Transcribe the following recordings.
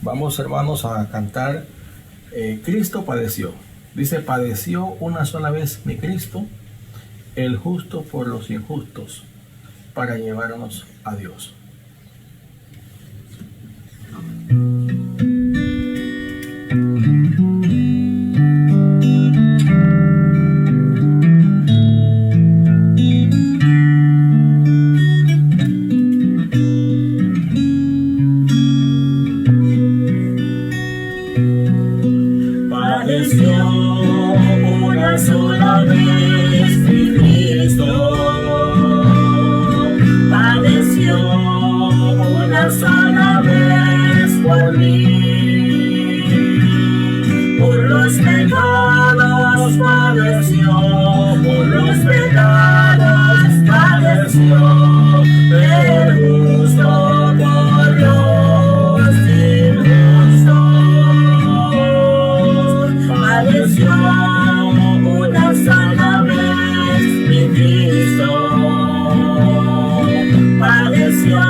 Vamos, hermanos, a cantar Cristo padeció. Dice, padeció una sola vez mi Cristo, el justo por los injustos, para llevarnos a Dios. Padeció una sola vez mi Cristo, padeció una sola vez por mí, por los pecados padeció, por los pecados padeció, el justo por los injustos. Padeció una sola vez mi Cristo, padeció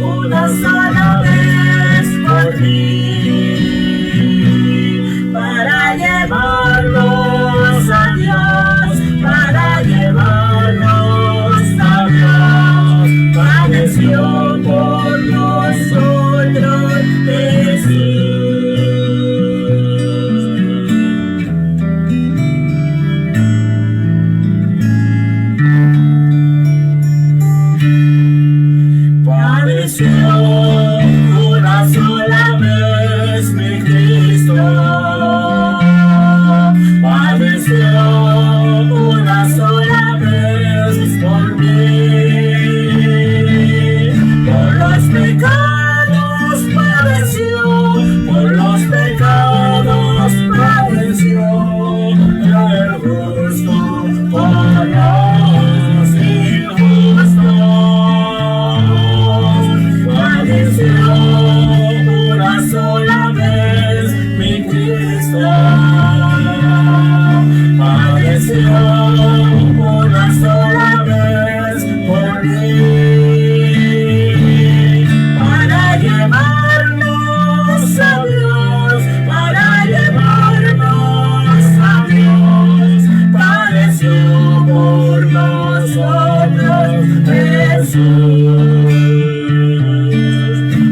una sola vez por mí, para llevarnos a Dios, para llevarnos a Dios, padeció por nosotros Jesús. Padeció una sola vez mi Cristo, padeció una sola vez por mí, por los pecados padeció, por los pecados padeció, el justo por los injustos. Padeció una sola vez mi Cristo, padeció una sola vez por mí, para llevarnos a Dios, para llevarnos a Dios, padeció por nosotros Jesús.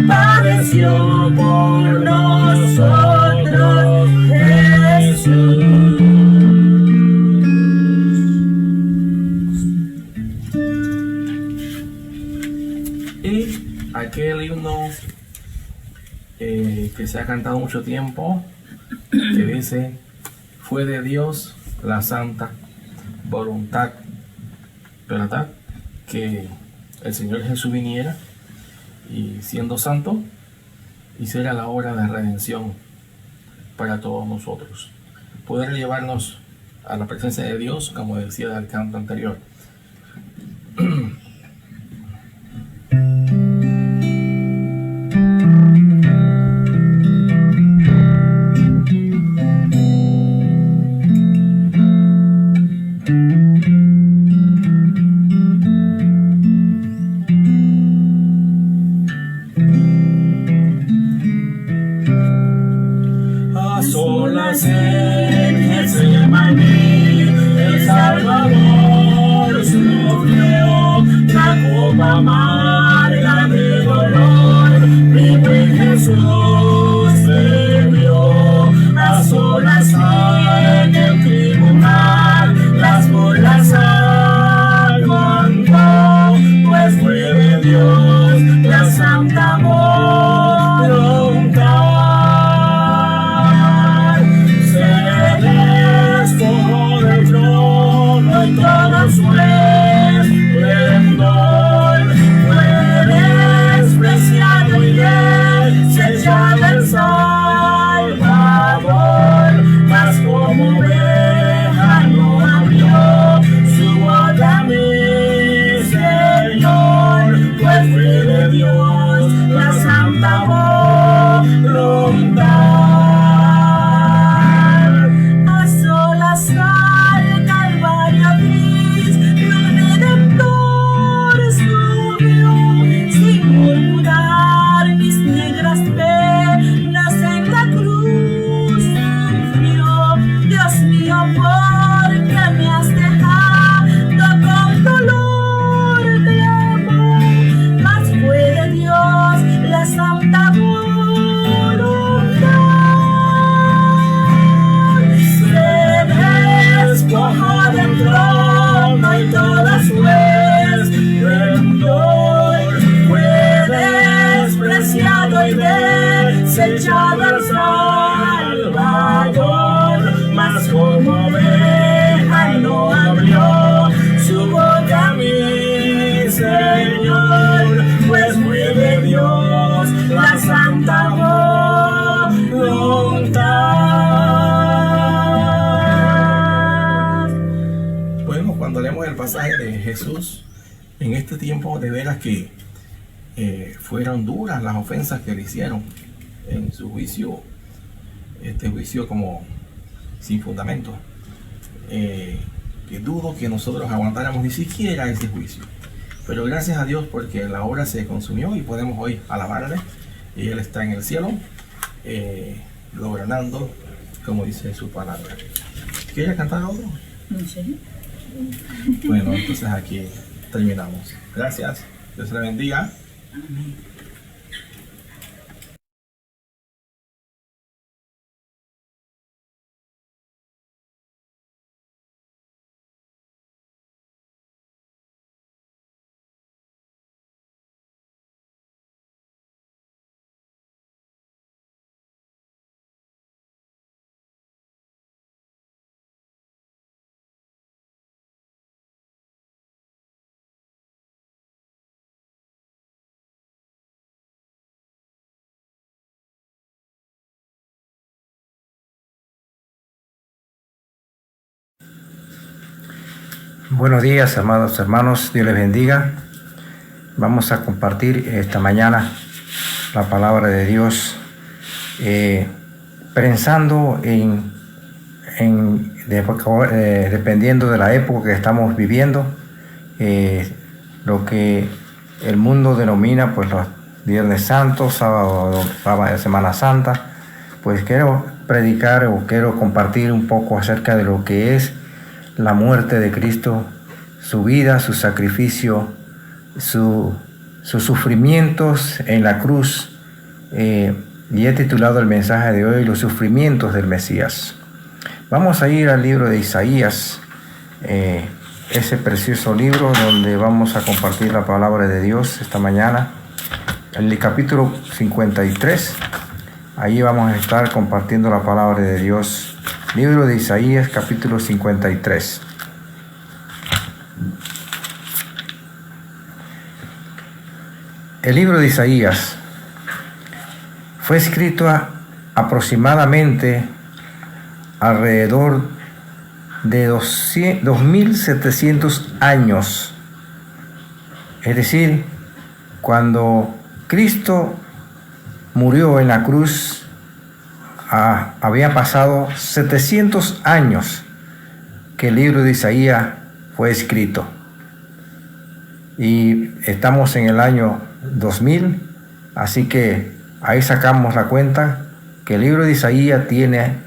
Padeció por nosotros Jesús. Y aquel himno que se ha cantado mucho tiempo, que dice, fue de Dios la santa voluntad, ¿verdad?, que el Señor Jesús viniera y siendo santo, hiciera la obra de redención para todos nosotros. Poder llevarnos a la presencia de Dios, como decía el canto anterior. Solas en Getsemaní, el Salvador sufrió la copa amarga de dolor, mi buen Jesús bebió. A solas en el tribunal, las burlas aguantó, pues fue de Dios la santa voluntad. Todo su esplendor fue despreciado y desechado. echado al Salvador, mas como oveja no abrió su boca mi Señor, pues fue de Dios la santa voluntad. Bueno, cuando leemos el pasaje de Jesús, en este tiempo de veras que fueron duras las ofensas que le hicieron en su juicio, este juicio como sin fundamento, que dudo que nosotros aguantáramos ni siquiera ese juicio, pero gracias a Dios porque la obra se consumió y podemos hoy alabarle, y Él está en el cielo, gobernando como dice su palabra. ¿Quieres cantar otro? Sí. Bueno, entonces aquí terminamos. Gracias, Dios le bendiga. Amén. Buenos días, amados hermanos, Dios les bendiga. Vamos a compartir esta mañana la palabra de Dios, pensando dependiendo de la época que estamos viviendo, lo que el mundo denomina pues los Viernes Santos, sábado de Semana Santa. Pues quiero predicar o quiero compartir un poco acerca de lo que es la muerte de Cristo, su vida, su sacrificio, sus sufrimientos en la cruz, y he titulado el mensaje de hoy Los sufrimientos del Mesías. Vamos a ir al libro de Isaías, ese precioso libro donde vamos a compartir la palabra de Dios esta mañana, en el capítulo 53. Ahí vamos a estar compartiendo la palabra de Dios. Libro de Isaías, capítulo 53. El libro de Isaías fue escrito aproximadamente alrededor de 2700 años. Es decir, cuando Cristo murió en la cruz, había pasado 700 años que el libro de Isaías fue escrito. Y estamos en el año 2000, así que ahí sacamos la cuenta que el libro de Isaías tiene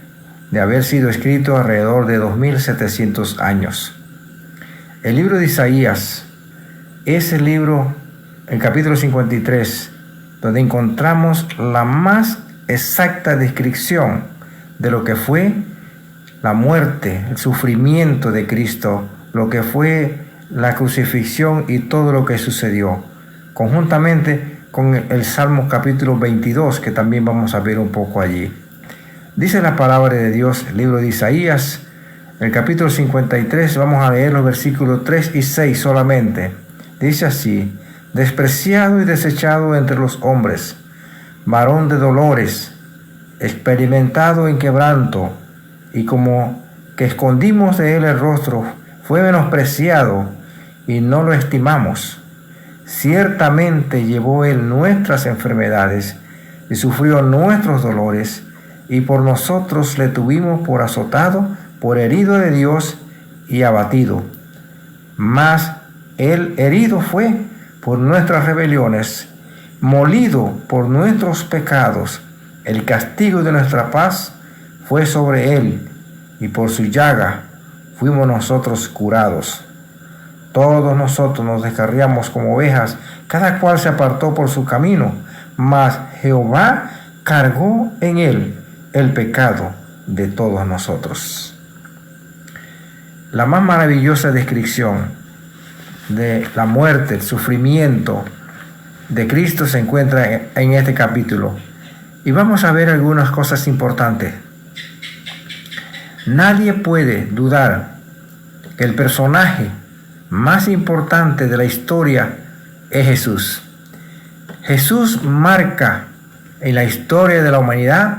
de haber sido escrito alrededor de 2700 años. El libro de Isaías es el libro, el capítulo 53, donde encontramos la más exacta descripción de lo que fue la muerte, el sufrimiento de Cristo, lo que fue la crucifixión y todo lo que sucedió, conjuntamente con el Salmo capítulo 22, que también vamos a ver un poco allí. Dice la palabra de Dios, el libro de Isaías, el capítulo 53, vamos a leer los versículos 3 y 6 solamente. Dice así: despreciado y desechado entre los hombres, varón de dolores, experimentado en quebranto, y como que escondimos de él el rostro, fue menospreciado y no lo estimamos. Ciertamente llevó él nuestras enfermedades y sufrió nuestros dolores, y por nosotros le tuvimos por azotado, por herido de Dios y abatido. Mas él herido fue por nuestras rebeliones, molido por nuestros pecados. El castigo de nuestra paz fue sobre él, y por su llaga fuimos nosotros curados. Todos nosotros nos descarriamos como ovejas, cada cual se apartó por su camino, mas Jehová cargó en él el pecado de todos nosotros. La más maravillosa descripción de la muerte, el sufrimiento de Cristo se encuentra en este capítulo. Y vamos a ver algunas cosas importantes. Nadie puede dudar que el personaje más importante de la historia es Jesús. Jesús marca en la historia de la humanidad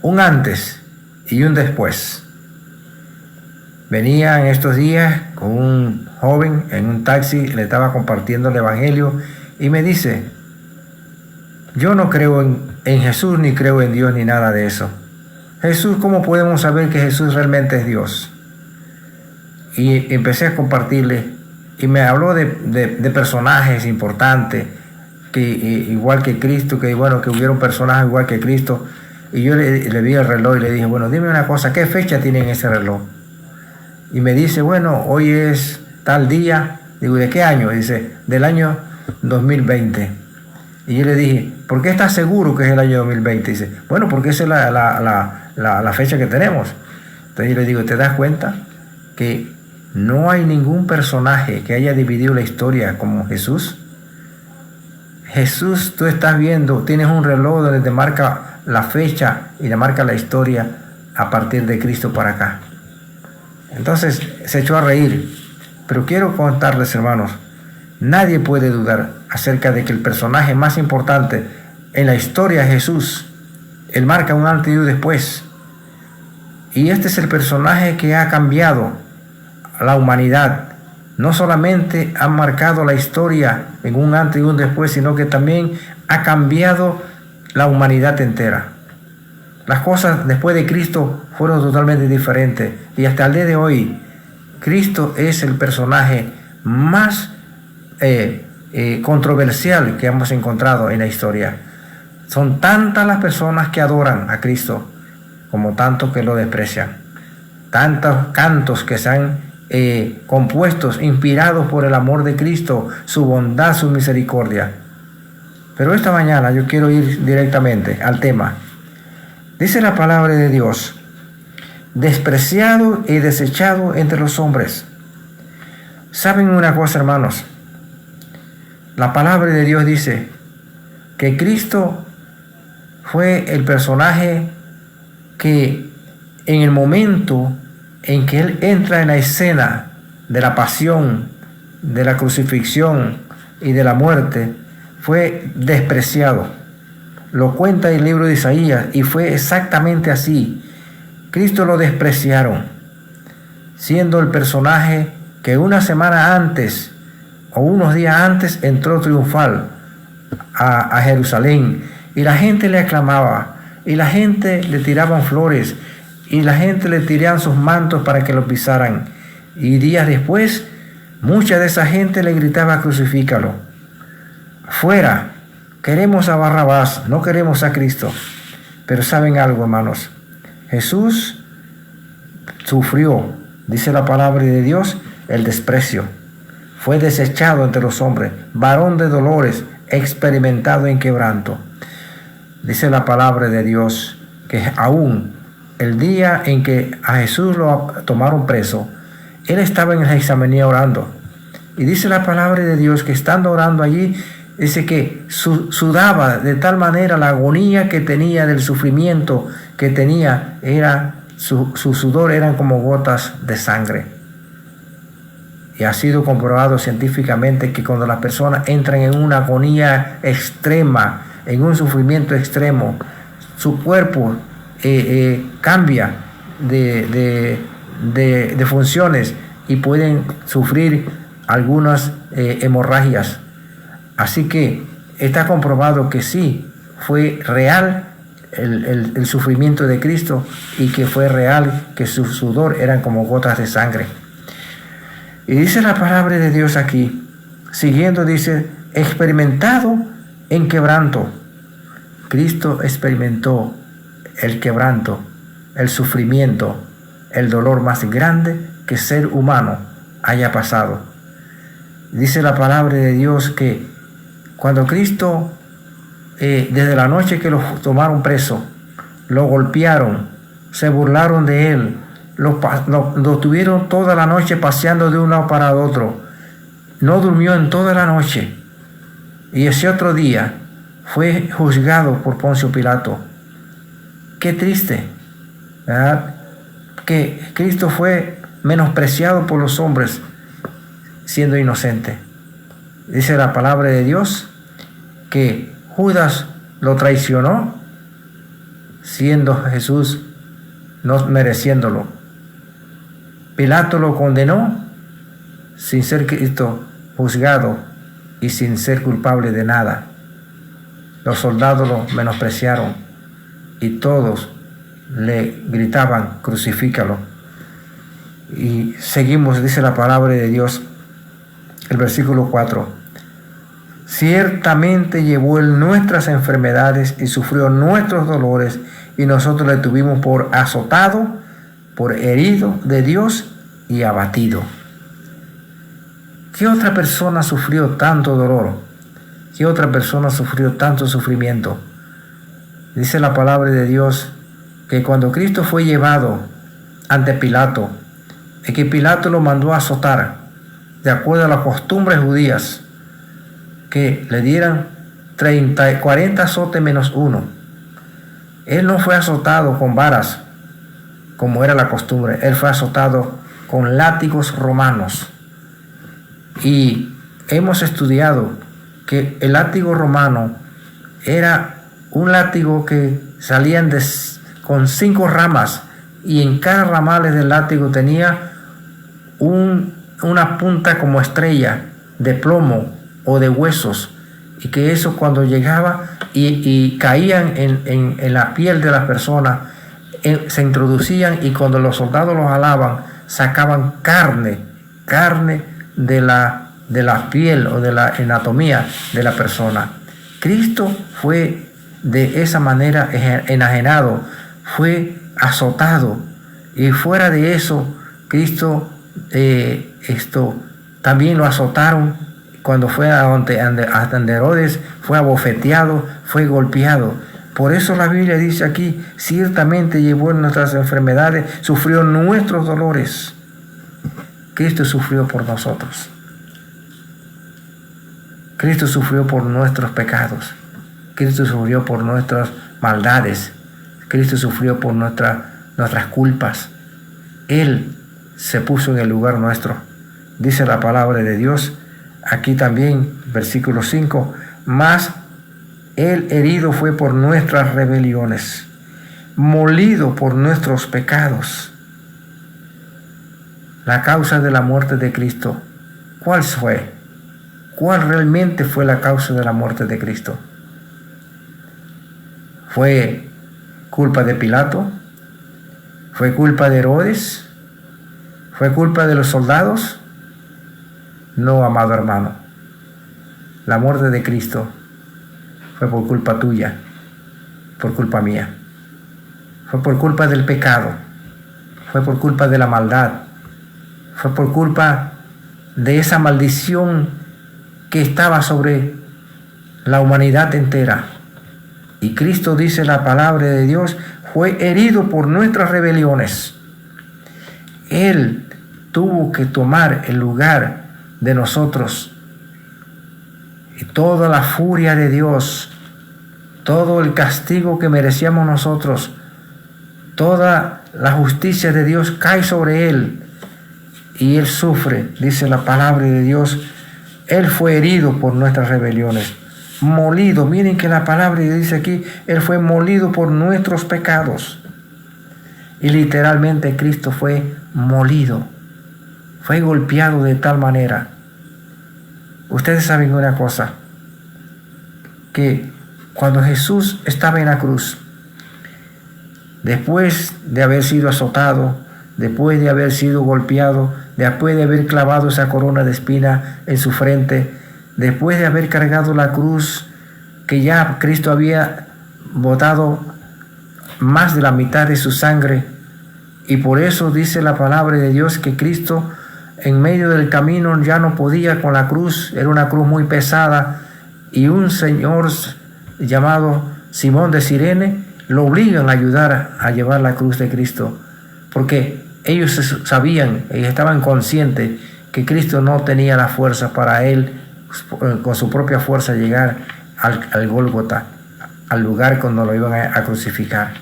un antes y un después. Venía en estos días con un joven en un taxi, le estaba compartiendo el evangelio y me dice: yo no creo en Jesús, ni creo en Dios, ni nada de eso. Jesús, ¿cómo podemos saber que Jesús realmente es Dios? Y empecé a compartirle y me habló de personajes importantes, que igual que Cristo, que bueno, que hubieron personajes igual que Cristo. Y yo le vi el reloj y le dije: bueno, dime una cosa, ¿qué fecha tiene en ese reloj? Y me dice: bueno, hoy es tal día. Digo: ¿de qué año? Dice: del año 2020. Y yo le dije: ¿por qué estás seguro que es el año 2020? Dice: bueno, porque esa es la fecha que tenemos. Entonces yo le digo: ¿te das cuenta que no hay ningún personaje que haya dividido la historia como Jesús? Jesús, tú estás viendo, tienes un reloj donde te marca la fecha y te marca la historia a partir de Cristo para acá. Entonces se echó a reír. Pero quiero contarles, hermanos, nadie puede dudar acerca de que el personaje más importante en la historia es Jesús. Él marca un antes y un después. Y este es el personaje que ha cambiado la humanidad. No solamente ha marcado la historia en un antes y un después, sino que también ha cambiado la humanidad entera. Las cosas después de Cristo fueron totalmente diferentes. Y hasta el día de hoy, Cristo es el personaje más controversial que hemos encontrado en la historia. Son tantas las personas que adoran a Cristo como tantos que lo desprecian. Tantos cantos que se han compuestos, inspirados por el amor de Cristo, su bondad, su misericordia. Pero esta mañana yo quiero ir directamente al tema. Dice la palabra de Dios: despreciado y desechado entre los hombres. ¿Saben una cosa, hermanos? La palabra de Dios dice que Cristo fue el personaje que en el momento en que Él entra en la escena de la pasión, de la crucifixión y de la muerte, fue despreciado. Lo cuenta el libro de Isaías, y fue exactamente así. Cristo lo despreciaron, siendo el personaje que una semana antes o unos días antes entró triunfal a Jerusalén, y la gente le aclamaba, y la gente le tiraban flores, y la gente le tiraban sus mantos para que lo pisaran. Y días después, mucha de esa gente le gritaba: crucifícalo. Fuera, queremos a Barrabás, no queremos a Cristo. Pero ¿saben algo, hermanos? Jesús sufrió, dice la palabra de Dios, el desprecio. Fue desechado entre los hombres, varón de dolores, experimentado en quebranto. Dice la palabra de Dios que aún el día en que a Jesús lo tomaron preso, Él estaba en el Getsemaní orando. Y dice la palabra de Dios que estando orando allí, dice que sudaba de tal manera, la agonía que tenía del sufrimiento que tenía, su sudor eran como gotas de sangre. Y ha sido comprobado científicamente que cuando las personas entran en una agonía extrema, en un sufrimiento extremo, su cuerpo cambia de funciones y pueden sufrir algunas hemorragias. Así que está comprobado que sí, fue real el sufrimiento de Cristo, y que fue real que su sudor eran como gotas de sangre. Y dice la palabra de Dios aquí, siguiendo, dice: experimentado en quebranto. Cristo experimentó el quebranto, el sufrimiento, el dolor más grande que ser humano haya pasado. Dice la palabra de Dios que cuando Cristo, desde la noche que lo tomaron preso, lo golpearon, se burlaron de él, lo tuvieron toda la noche paseando de un lado para otro, no durmió en toda la noche, y ese otro día fue juzgado por Poncio Pilato. Qué triste, ¿verdad? Que Cristo fue menospreciado por los hombres siendo inocente. Dice la palabra de Dios que Judas lo traicionó siendo Jesús no mereciéndolo. Pilato lo condenó sin ser Cristo juzgado y sin ser culpable de nada. Los soldados lo menospreciaron y todos le gritaban: crucifícalo. Y seguimos, dice la palabra de Dios, el versículo 4: ciertamente llevó él nuestras enfermedades y sufrió nuestros dolores, y nosotros le tuvimos por azotado, por herido de Dios y abatido. ¿Qué otra persona sufrió tanto dolor? ¿Qué otra persona sufrió tanto sufrimiento? Dice la palabra de Dios que cuando Cristo fue llevado ante Pilato, es que Pilato lo mandó a azotar, de acuerdo a las costumbres judías, que le dieran 40 azotes menos uno. Él no fue azotado con varas, como era la costumbre. Él fue azotado con látigos romanos. Y hemos estudiado que el látigo romano era un látigo que salían con 5 ramas, y en cada ramal del látigo tenía una punta como estrella de plomo o de huesos, y que eso cuando llegaba y caían en la piel de las personas, se introducían, y cuando los soldados los jalaban sacaban carne de la piel o de la anatomía de la persona. Cristo fue de esa manera enajenado, fue azotado, y fuera de eso Cristo también lo azotaron cuando fue ante Herodes, fue abofeteado, fue golpeado. Por eso la Biblia dice aquí: ciertamente llevó nuestras enfermedades, sufrió nuestros dolores. Cristo sufrió por nosotros. Cristo sufrió por nuestros pecados. Cristo sufrió por nuestras maldades. Cristo sufrió por nuestras culpas. Él se puso en el lugar nuestro. Dice la palabra de Dios aquí también, versículo 5: mas él herido fue por nuestras rebeliones, molido por nuestros pecados. La causa de la muerte de Cristo, ¿cuál fue? ¿Cuál realmente fue la causa de la muerte de Cristo? ¿Fue culpa de Pilato? ¿Fue culpa de Herodes? ¿Fue culpa de los soldados? No, amado hermano. La muerte de Cristo fue por culpa tuya, por culpa mía. Fue por culpa del pecado. Fue por culpa de la maldad. Fue por culpa de esa maldición que estaba sobre la humanidad entera. Y Cristo, dice la palabra de Dios, fue herido por nuestras rebeliones. Él tuvo que tomar el lugar de nosotros. Y toda la furia de Dios, todo el castigo que merecíamos nosotros, toda la justicia de Dios cae sobre Él. Y Él sufre, dice la palabra de Dios. Él fue herido por nuestras rebeliones, molido. Miren que la palabra dice aquí: Él fue molido por nuestros pecados. Y literalmente Cristo fue molido, fue golpeado de tal manera. Ustedes saben una cosa, que cuando Jesús estaba en la cruz, después de haber sido azotado, después de haber sido golpeado, después de haber clavado esa corona de espina en su frente, después de haber cargado la cruz, que ya Cristo había botado más de la mitad de su sangre, y por eso dice la palabra de Dios que Cristo en medio del camino ya no podía con la cruz, era una cruz muy pesada, y un señor llamado Simón de Cirene lo obligan a ayudar a llevar la cruz de Cristo, porque ellos sabían y estaban conscientes que Cristo no tenía la fuerza para él con su propia fuerza llegar al Gólgota, al lugar cuando lo iban a crucificar.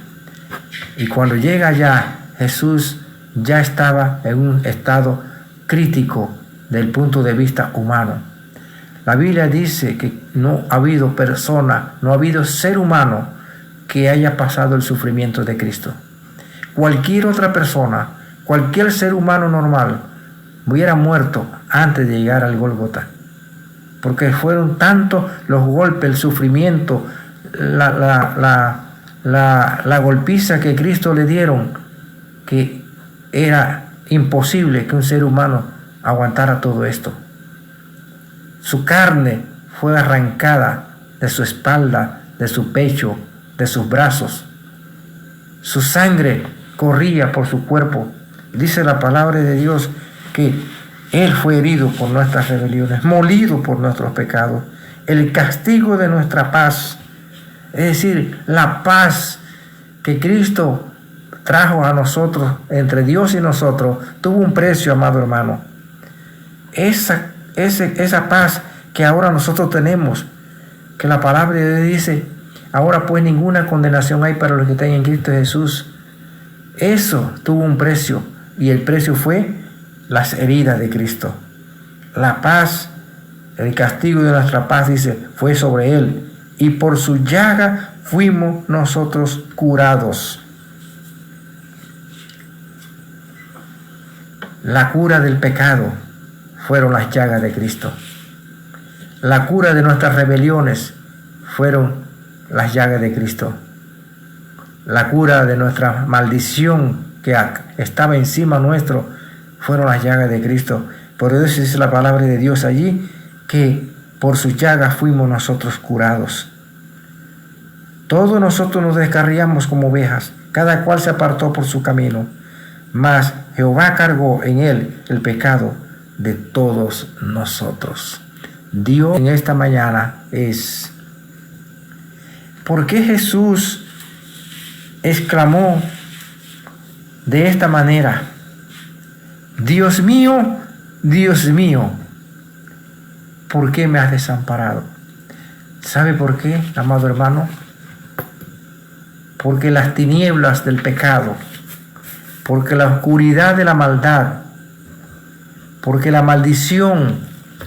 Y cuando llega allá, Jesús ya estaba en un estado crítico del punto de vista humano. La Biblia dice que no ha habido persona, no ha habido ser humano que haya pasado el sufrimiento de Cristo. Cualquier otra persona, cualquier ser humano normal, hubiera muerto antes de llegar al Gólgota, porque fueron tantos los golpes, el sufrimiento, la golpiza que Cristo le dieron, que era imposible que un ser humano aguantara todo esto. Su carne fue arrancada de su espalda, de su pecho, de sus brazos. Su sangre corría por su cuerpo. Dice la palabra de Dios que Él fue herido por nuestras rebeliones, molido por nuestros pecados. El castigo de nuestra paz, es decir, la paz que Cristo trajo a nosotros, entre Dios y nosotros, tuvo un precio, amado hermano. Esa paz que ahora nosotros tenemos, que la palabra de Dios dice, ahora pues ninguna condenación hay para los que están en Cristo Jesús. Eso tuvo un precio, y el precio fue las heridas de Cristo. La paz, el castigo de nuestra paz, dice, fue sobre Él, y por su llaga fuimos nosotros curados. La cura del pecado fueron las llagas de Cristo. La cura de nuestras rebeliones fueron las llagas de Cristo. La cura de nuestra maldición que estaba encima nuestro fueron las llagas de Cristo. Por eso dice la palabra de Dios allí que por sus llagas fuimos nosotros curados. Todos nosotros nos descarriamos como ovejas, cada cual se apartó por su camino, mas Jehová cargó en él el pecado de todos nosotros. Dios en esta mañana es: ¿por qué Jesús exclamó de esta manera? Dios mío, ¿por qué me has desamparado? ¿Sabe por qué, amado hermano? Porque las tinieblas del pecado, porque la oscuridad de la maldad, porque la maldición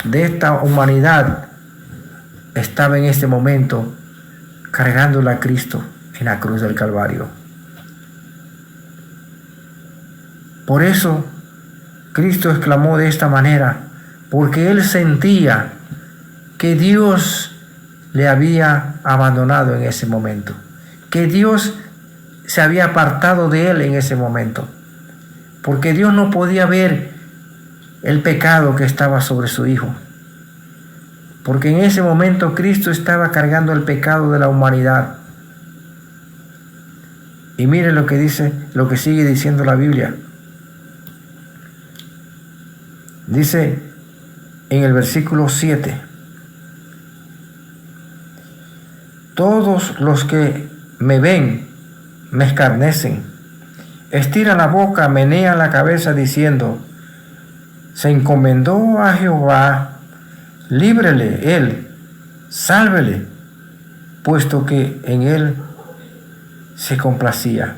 de esta humanidad estaba en este momento cargándola a Cristo en la cruz del Calvario. Por eso Cristo exclamó de esta manera, porque Él sentía que Dios le había abandonado en ese momento, que Dios se había apartado de Él en ese momento, porque Dios no podía ver el pecado que estaba sobre su Hijo, porque en ese momento Cristo estaba cargando el pecado de la humanidad. Y mire lo que dice, lo que sigue diciendo la Biblia. Dice en el versículo 7: todos los que me ven me escarnecen, estiran la boca, menean la cabeza diciendo: se encomendó a Jehová, líbrele él, sálvele, puesto que en él se complacía.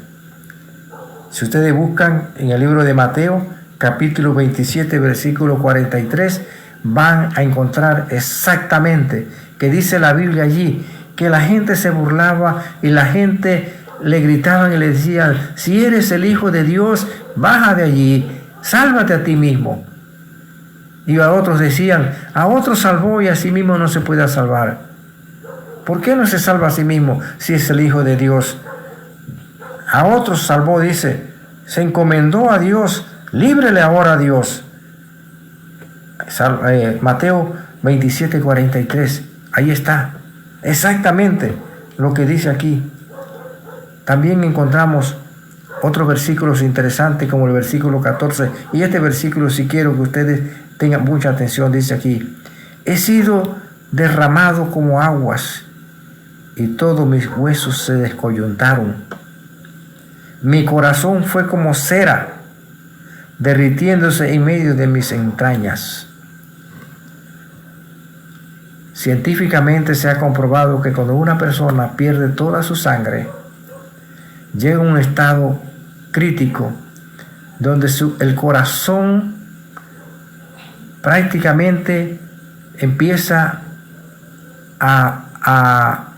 Si ustedes buscan en el libro de Mateo, capítulo 27, versículo 43, van a encontrar exactamente que dice la Biblia allí que la gente se burlaba y la gente le gritaban y le decían: si eres el Hijo de Dios, baja de allí, sálvate a ti mismo. Y a otros decían: a otros salvó y a sí mismo no se puede salvar. ¿Por qué no se salva a sí mismo si es el Hijo de Dios? A otros salvó, dice, se encomendó a Dios, líbrele ahora a Dios. Mateo 27, 43, ahí está, exactamente lo que dice aquí. También encontramos otros versículos interesantes como el versículo 14, y este versículo si quiero que ustedes tengan mucha atención, dice aquí: he sido derramado como aguas y todos mis huesos se descoyuntaron. Mi corazón fue como cera, derritiéndose en medio de mis entrañas. Científicamente se ha comprobado que cuando una persona pierde toda su sangre, llega a un estado crítico donde el corazón prácticamente empieza a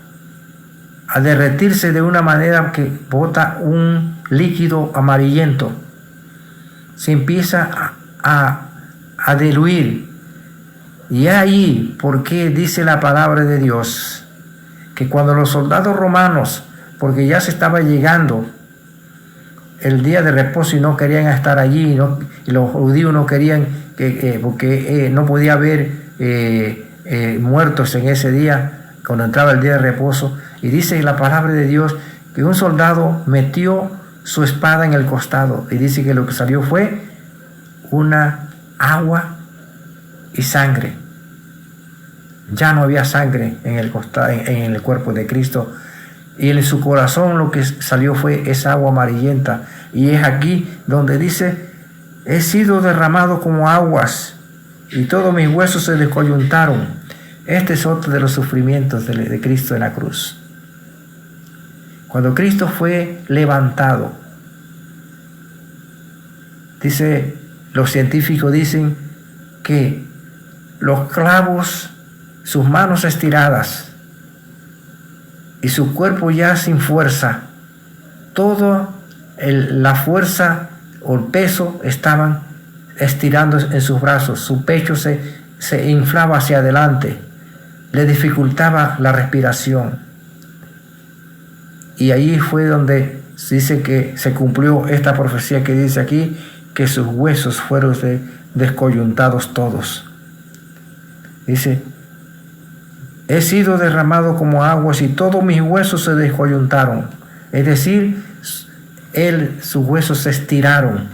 derretirse de una manera que bota un líquido amarillento. Se empieza a diluir. Y ahí, porque dice la palabra de Dios, que cuando los soldados romanos, porque ya se estaba llegando el día de reposo y no querían estar allí, y los judíos no querían, porque no podía haber muertos en ese día, cuando entraba el día de reposo, y dice la palabra de Dios que un soldado metió su espada en el costado, y dice que lo que salió fue una agua y sangre. Ya no había sangre en el costado, en el cuerpo de Cristo, y en su corazón lo que salió fue esa agua amarillenta. Y es aquí donde dice: he sido derramado como aguas y todos mis huesos se descoyuntaron. Este es otro de los sufrimientos de Cristo en la cruz. Cuando Cristo fue levantado, dice, los científicos dicen que los clavos, sus manos estiradas y su cuerpo ya sin fuerza, toda la fuerza o el peso estaban estirando en sus brazos. Su pecho se inflaba hacia adelante, le dificultaba la respiración. Y ahí fue donde dice que se cumplió esta profecía que dice aquí, que sus huesos fueron descoyuntados todos. Dice: he sido derramado como aguas y todos mis huesos se descoyuntaron. Es decir, sus huesos se estiraron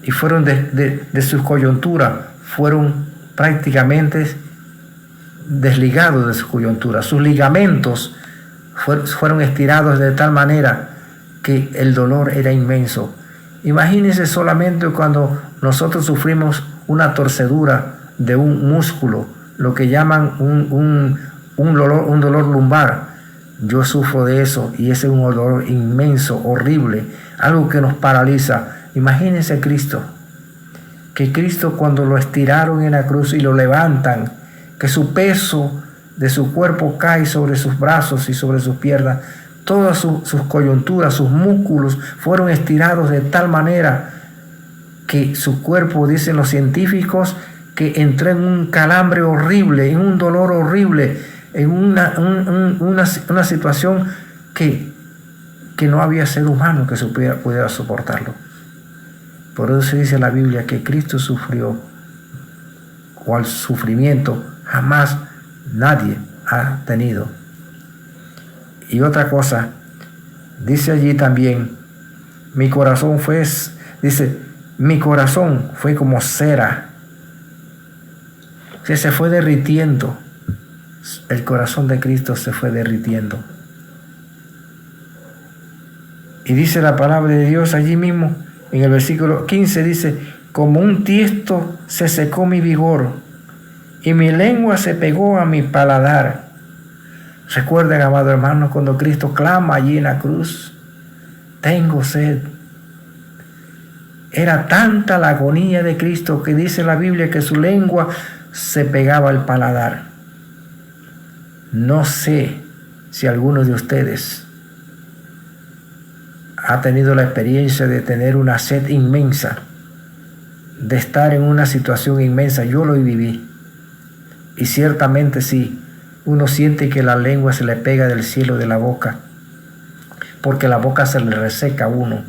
y fueron de sus coyunturas, fueron prácticamente desligados de su coyuntura. Sus ligamentos fueron estirados de tal manera que el dolor era inmenso. Imagínense solamente cuando nosotros sufrimos una torcedura de un músculo, lo que llaman un dolor lumbar. Yo sufro de eso y ese es un dolor inmenso, horrible, algo que nos paraliza. Imagínense Cristo, que Cristo cuando lo estiraron en la cruz y lo levantan, que su peso de su cuerpo cae sobre sus brazos y sobre sus piernas, todas sus coyunturas, sus músculos fueron estirados de tal manera que su cuerpo, dicen los científicos, que entró en un calambre horrible, en un dolor horrible, en una situación que no había ser humano que pudiera soportarlo. Por eso se dice en la Biblia que Cristo sufrió, o al sufrimiento jamás nadie ha tenido. Y otra cosa, dice allí también, mi corazón fue como cera. Se fue derritiendo. El corazón de Cristo se fue derritiendo. Y dice la palabra de Dios allí mismo, en el versículo 15 dice: como un tiesto se secó mi vigor y mi lengua se pegó a mi paladar. Recuerden, amado hermano, cuando Cristo clama allí en la cruz: tengo sed. Era tanta la agonía de Cristo que dice la Biblia que su lengua se pegaba al paladar. No sé si alguno de ustedes ha tenido la experiencia de tener una sed inmensa, de estar en una situación inmensa. Yo lo viví. Y ciertamente sí, uno siente que la lengua se le pega del cielo de la boca, porque la boca se le reseca a uno.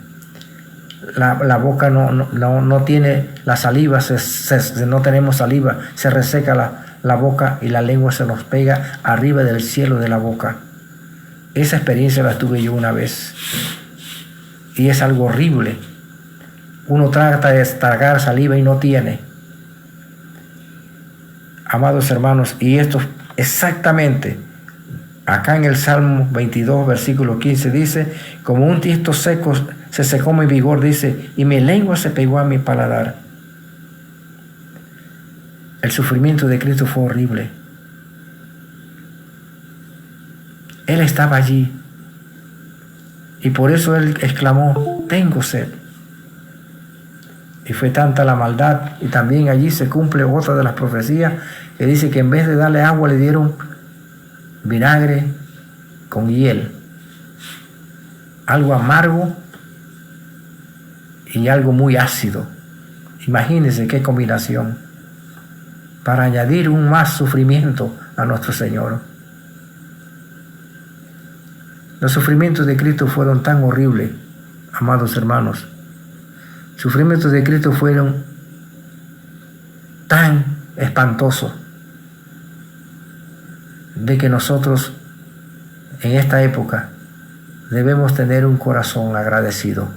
La boca no tiene la saliva, no tenemos saliva, se reseca la boca y la lengua se nos pega arriba del cielo de la boca. Esa experiencia la tuve yo una vez y es algo horrible. Uno trata de tragar saliva y no tiene. Amados hermanos, y esto exactamente, acá en el Salmo 22, versículo 15 dice: como un tiesto seco se secó mi vigor, dice, y mi lengua se pegó a mi paladar. El sufrimiento de Cristo fue horrible. Él estaba allí. Y por eso Él exclamó, tengo sed. Y fue tanta la maldad. Y también allí se cumple otra de las profecías que dice que en vez de darle agua le dieron vinagre con hiel. Algo amargo y algo muy ácido. Imagínense qué combinación. Para añadir un más sufrimiento a nuestro Señor. Los sufrimientos de Cristo fueron tan horribles, amados hermanos. Los sufrimientos de Cristo fueron tan espantosos de que nosotros en esta época debemos tener un corazón agradecido.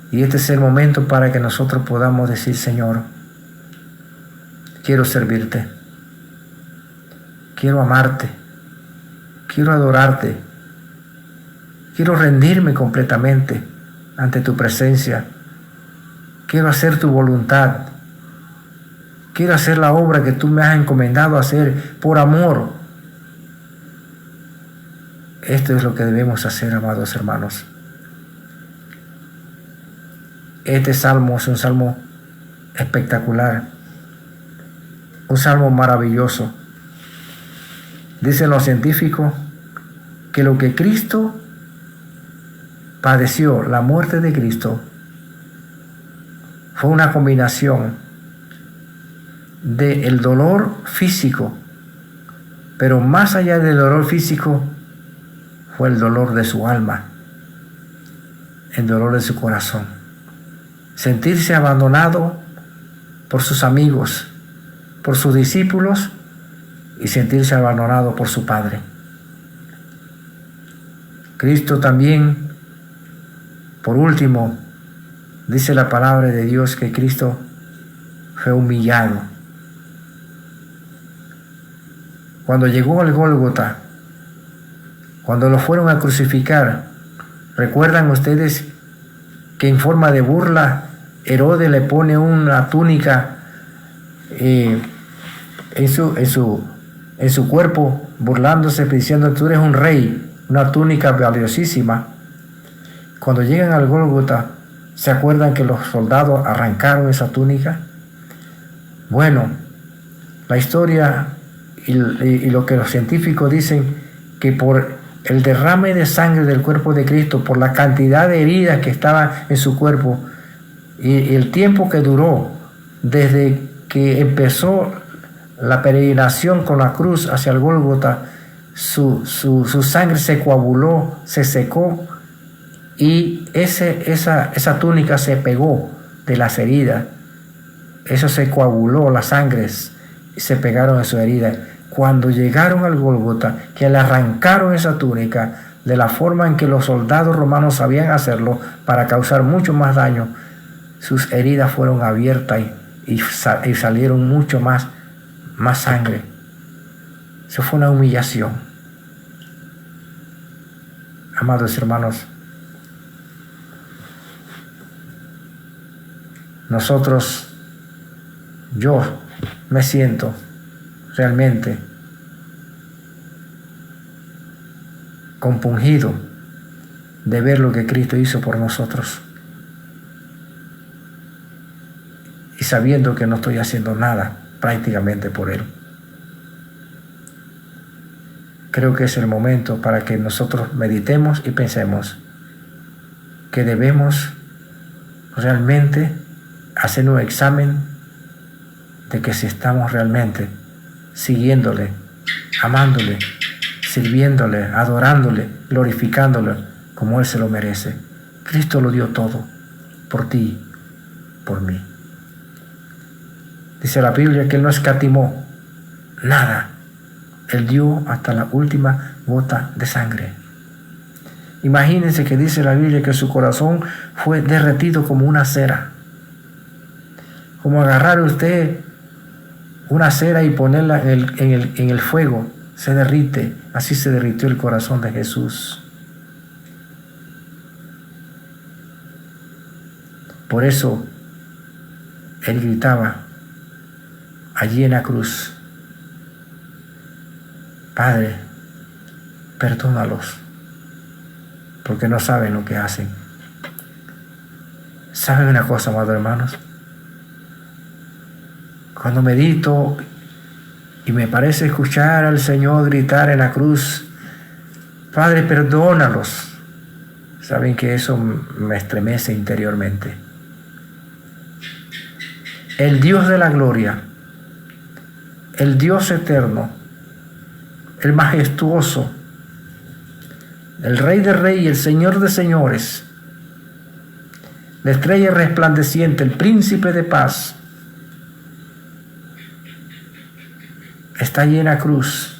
Y este es el momento para que nosotros podamos decir, Señor, quiero servirte, quiero amarte, quiero adorarte, quiero rendirme completamente ante tu presencia, quiero hacer tu voluntad, quiero hacer la obra que tú me has encomendado hacer por amor. Esto es lo que debemos hacer, amados hermanos. Este salmo es un salmo espectacular, un salmo maravilloso. Dicen los científicos que lo que Cristo padeció, la muerte de Cristo, fue una combinación del dolor físico, pero más allá del dolor físico, fue el dolor de su alma, el dolor de su corazón. Sentirse abandonado por sus amigos, por sus discípulos y sentirse abandonado por su Padre. Cristo también, por último, dice la palabra de Dios que Cristo fue humillado. Cuando llegó al Gólgota, cuando lo fueron a crucificar, ¿recuerdan ustedes que en forma de burla Herodes le pone una túnica en su cuerpo, burlándose, diciendo, tú eres un rey, una túnica valiosísima? Cuando llegan al Gólgota, ¿se acuerdan que los soldados arrancaron esa túnica? Bueno, la historia y lo que los científicos dicen, que por el derrame de sangre del cuerpo de Cristo, por la cantidad de heridas que estaban en su cuerpo y el tiempo que duró desde que empezó la peregrinación con la cruz hacia el Gólgota, su sangre se coaguló, se secó, y esa túnica se pegó de las heridas. Eso se coaguló, las sangres se pegaron en su herida. Cuando llegaron al Gólgota, que le arrancaron esa túnica de la forma en que los soldados romanos sabían hacerlo para causar mucho más daño, sus heridas fueron abiertas y salieron mucho más sangre. Eso fue una humillación. Amados hermanos, yo me siento realmente compungido de ver lo que Cristo hizo por nosotros y sabiendo que no estoy haciendo nada prácticamente por Él. Creo que es el momento para que nosotros meditemos y pensemos que debemos realmente hacer un examen de que si estamos realmente siguiéndole, amándole, sirviéndole, adorándole, glorificándole como Él se lo merece. Cristo lo dio todo por ti, por mí. Dice la Biblia que Él no escatimó nada. Él dio hasta la última gota de sangre. Imagínense que dice la Biblia que su corazón fue derretido como una cera. Como agarrar usted una cera y ponerla en el fuego, se derrite. Así se derritió el corazón de Jesús. Por eso Él gritaba allí en la cruz. Padre, perdónalos, porque no saben lo que hacen. ¿Saben una cosa, amados hermanos? Cuando medito y me parece escuchar al Señor gritar en la cruz, Padre, perdónalos, saben que eso me estremece interiormente. El Dios de la gloria, el Dios eterno, el majestuoso, el Rey de Reyes y el Señor de Señores, la estrella resplandeciente, el príncipe de paz, está allí en la cruz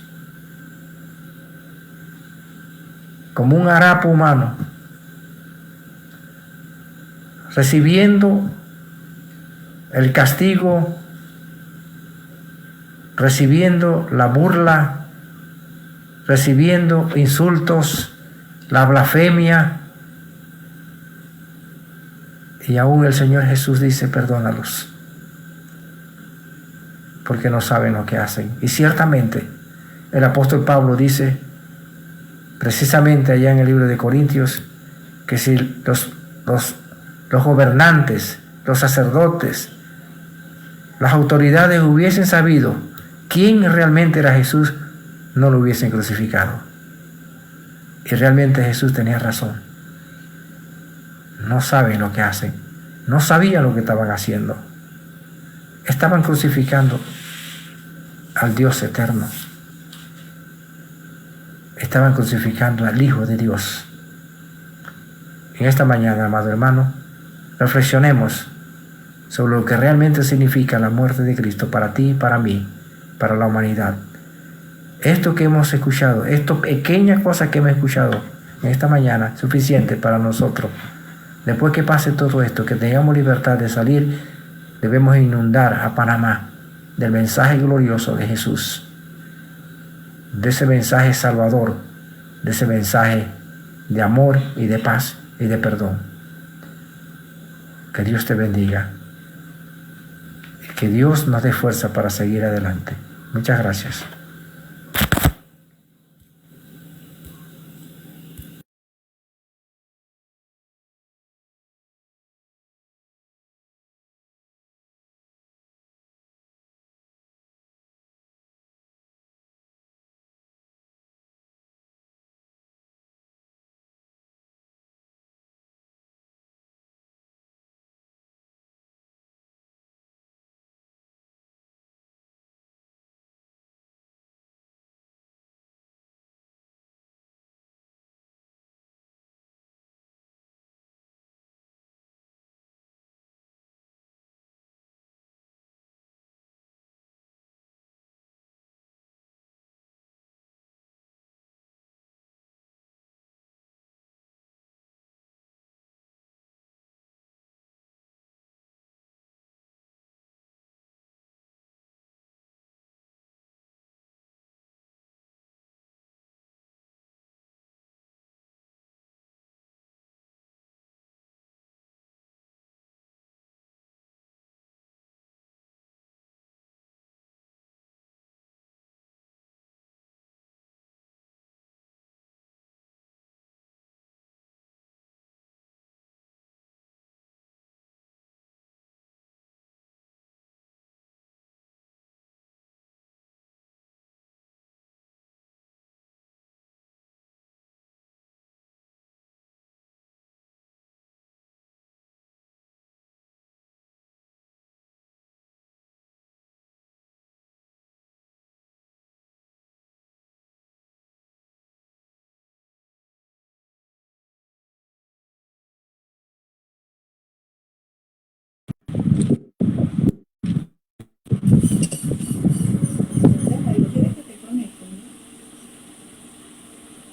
como un harapo humano, recibiendo el castigo, recibiendo la burla, recibiendo insultos, la blasfemia, y aún el Señor Jesús dice: perdónalos, porque no saben lo que hacen. Y ciertamente el apóstol Pablo dice precisamente allá en el libro de Corintios que si los gobernantes, los sacerdotes, las autoridades hubiesen sabido quién realmente era Jesús, no lo hubiesen crucificado. Y realmente Jesús tenía razón. No saben lo que hacen. No sabían lo que estaban haciendo. Estaban crucificando al Dios eterno. Estaban crucificando al Hijo de Dios. En esta mañana, amado hermano, reflexionemos sobre lo que realmente significa la muerte de Cristo para ti, para mí, para la humanidad. Esto que hemos escuchado, esta pequeña cosa que hemos escuchado en esta mañana, es suficiente para nosotros. Después que pase todo esto, que tengamos libertad de salir, debemos inundar a Panamá del mensaje glorioso de Jesús, de ese mensaje salvador, de ese mensaje de amor y de paz y de perdón. Que Dios te bendiga y que Dios nos dé fuerza para seguir adelante. Muchas gracias.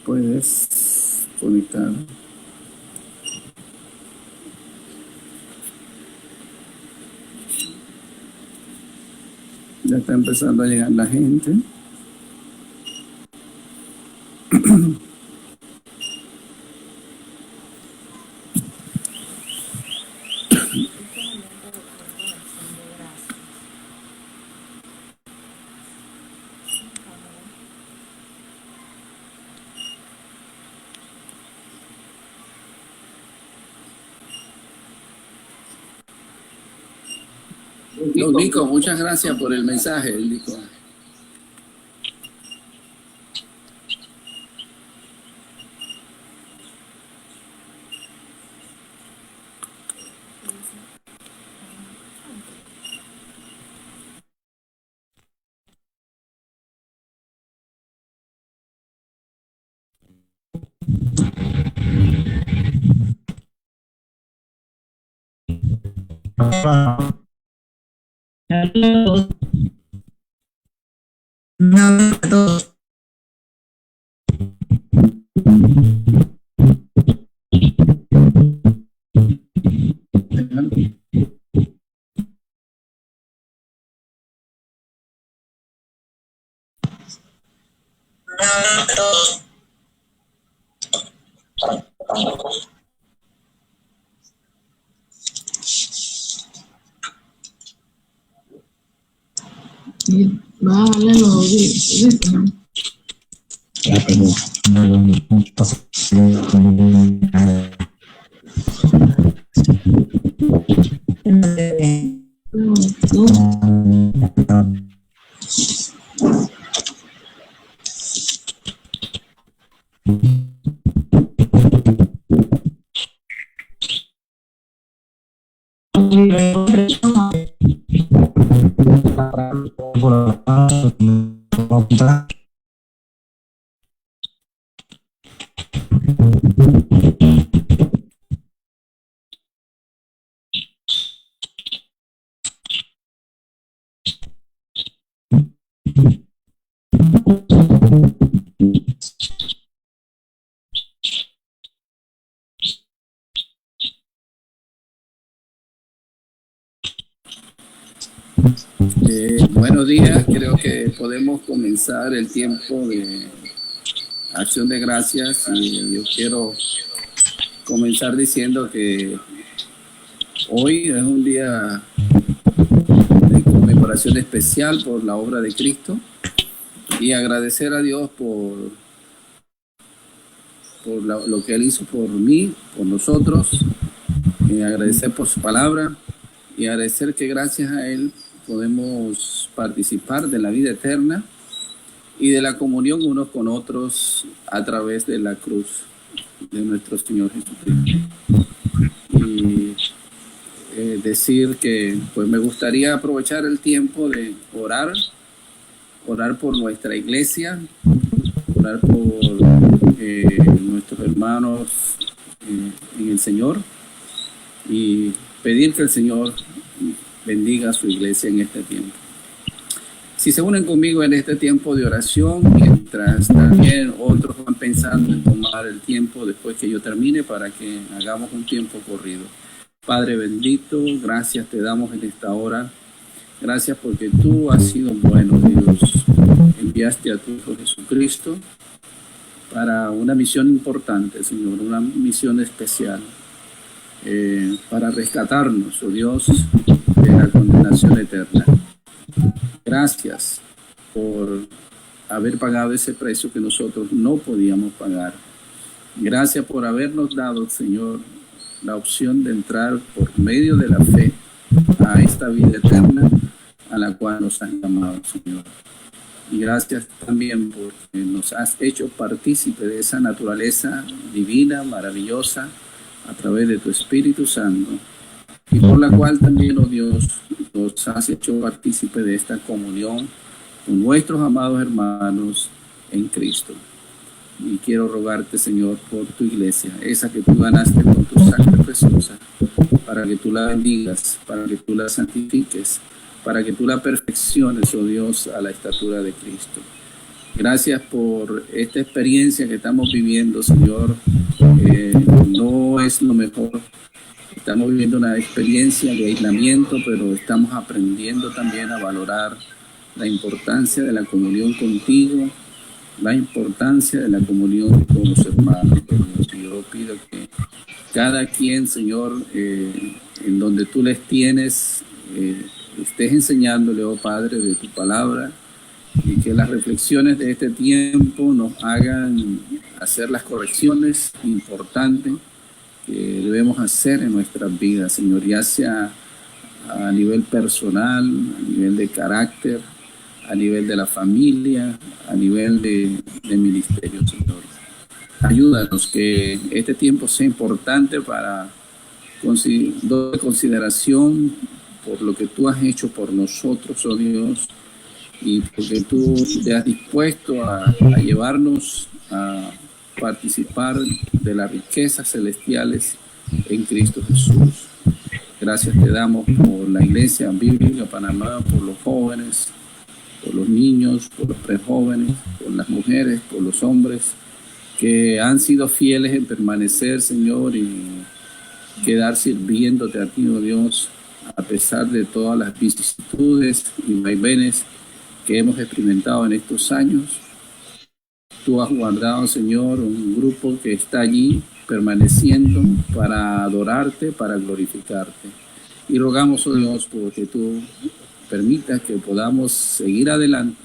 Puedes conectar. Ya está empezando a llegar la gente. Nico, muchas gracias por el mensaje, Nico. Buenos días, creo que podemos comenzar el tiempo de acción de gracias y yo quiero comenzar diciendo que hoy es un día de conmemoración especial por la obra de Cristo y agradecer a Dios por lo que Él hizo por mí, por nosotros, agradecer por su palabra y agradecer que gracias a Él podemos participar de la vida eterna y de la comunión unos con otros a través de la cruz de nuestro Señor Jesucristo. Y decir que pues me gustaría aprovechar el tiempo de orar por nuestra iglesia, orar por nuestros hermanos en el Señor y pedir que el Señor bendiga a su iglesia en este tiempo. Si se unen conmigo en este tiempo de oración, mientras también otros van pensando en tomar el tiempo después que yo termine para que hagamos un tiempo corrido. Padre bendito, gracias te damos en esta hora. Gracias porque tú has sido bueno, Dios. Enviaste a tu Hijo Jesucristo para una misión importante, Señor, una misión especial. Para rescatarnos, oh Dios, de la condenación eterna. Gracias por haber pagado ese precio que nosotros no podíamos pagar. Gracias por habernos dado, Señor, la opción de entrar por medio de la fe a esta vida eterna a la cual nos has llamado, Señor. Y gracias también porque nos has hecho partícipe de esa naturaleza divina, maravillosa, a través de tu Espíritu Santo, y por la cual también, oh Dios, nos has hecho partícipe de esta comunión con nuestros amados hermanos en Cristo. Y quiero rogarte, Señor, por tu iglesia, esa que tú ganaste con tu sangre preciosa, para que tú la bendigas, para que tú la santifiques, para que tú la perfecciones, oh Dios, a la estatura de Cristo. Gracias por esta experiencia que estamos viviendo, Señor. No es lo mejor. Estamos viviendo una experiencia de aislamiento, pero estamos aprendiendo también a valorar la importancia de la comunión contigo, la importancia de la comunión con los hermanos. Yo pido que cada quien, Señor, en donde tú les tienes, estés enseñándole, oh Padre, de tu palabra, y que las reflexiones de este tiempo nos hagan hacer las correcciones importantes que debemos hacer en nuestras vidas, Señor, ya sea a nivel personal, a nivel de carácter, a nivel de la familia, a nivel de ministerio, Señor. Ayúdanos que este tiempo sea importante para doble consideración por lo que tú has hecho por nosotros, oh Dios, y porque tú te has dispuesto a llevarnos a participar de las riquezas celestiales en Cristo Jesús. Gracias te damos por la Iglesia Bíblica Panamá, por los jóvenes, por los niños, por los prejóvenes, por las mujeres, por los hombres que han sido fieles en permanecer, Señor, y quedar sirviéndote a ti, oh Dios, a pesar de todas las vicisitudes y vaivenes que hemos experimentado en estos años. Tú has guardado, Señor, un grupo que está allí permaneciendo para adorarte, para glorificarte. Y rogamos, oh Dios, porque tú permitas que podamos seguir adelante,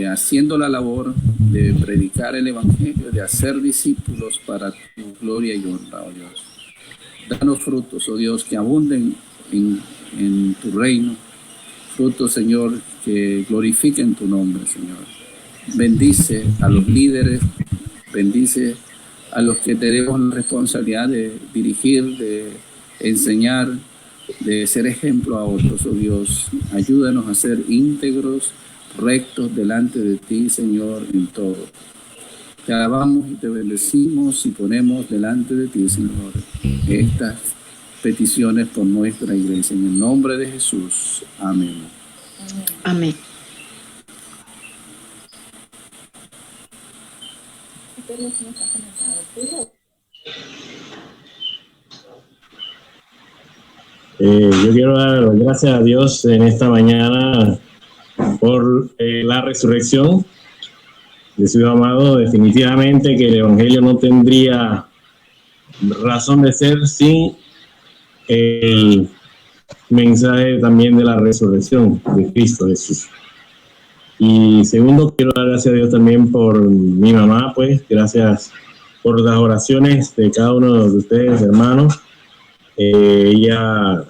haciendo la labor de predicar el Evangelio, de hacer discípulos para tu gloria y honra, oh Dios. Danos frutos, oh Dios, que abunden en tu reino. Frutos, Señor, que glorifiquen tu nombre, Señor. Bendice a los líderes, bendice a los que tenemos la responsabilidad de dirigir, de enseñar, de ser ejemplo a otros, oh Dios. Ayúdanos a ser íntegros, rectos delante de ti, Señor, en todo. Te alabamos y te bendecimos y ponemos delante de ti, Señor, estas peticiones por nuestra iglesia. En el nombre de Jesús. Amén. Amén. Yo quiero dar gracias a Dios en esta mañana por la resurrección de su amado. Definitivamente que el Evangelio no tendría razón de ser sin el mensaje también de la resurrección de Cristo Jesús. Y segundo, quiero dar gracias a Dios también por mi mamá, pues gracias por las oraciones de cada uno de ustedes, hermanos. Ella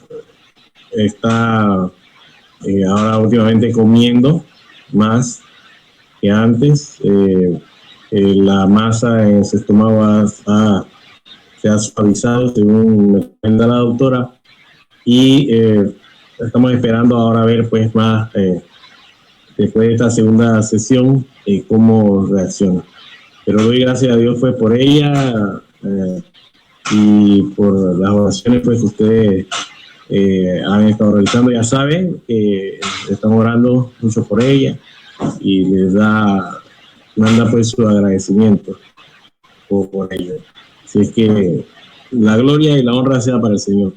está ahora últimamente comiendo más que antes. La masa en su estómago se ha suavizado, según me cuenta la doctora, y estamos esperando ahora ver pues más después de esta segunda sesión cómo reacciona. Pero doy gracias a Dios pues por ella y por las oraciones pues que ustedes han estado realizando. Ya saben que estamos orando mucho por ella y les manda pues su agradecimiento por ello. Así es que la gloria y la honra sea para el Señor.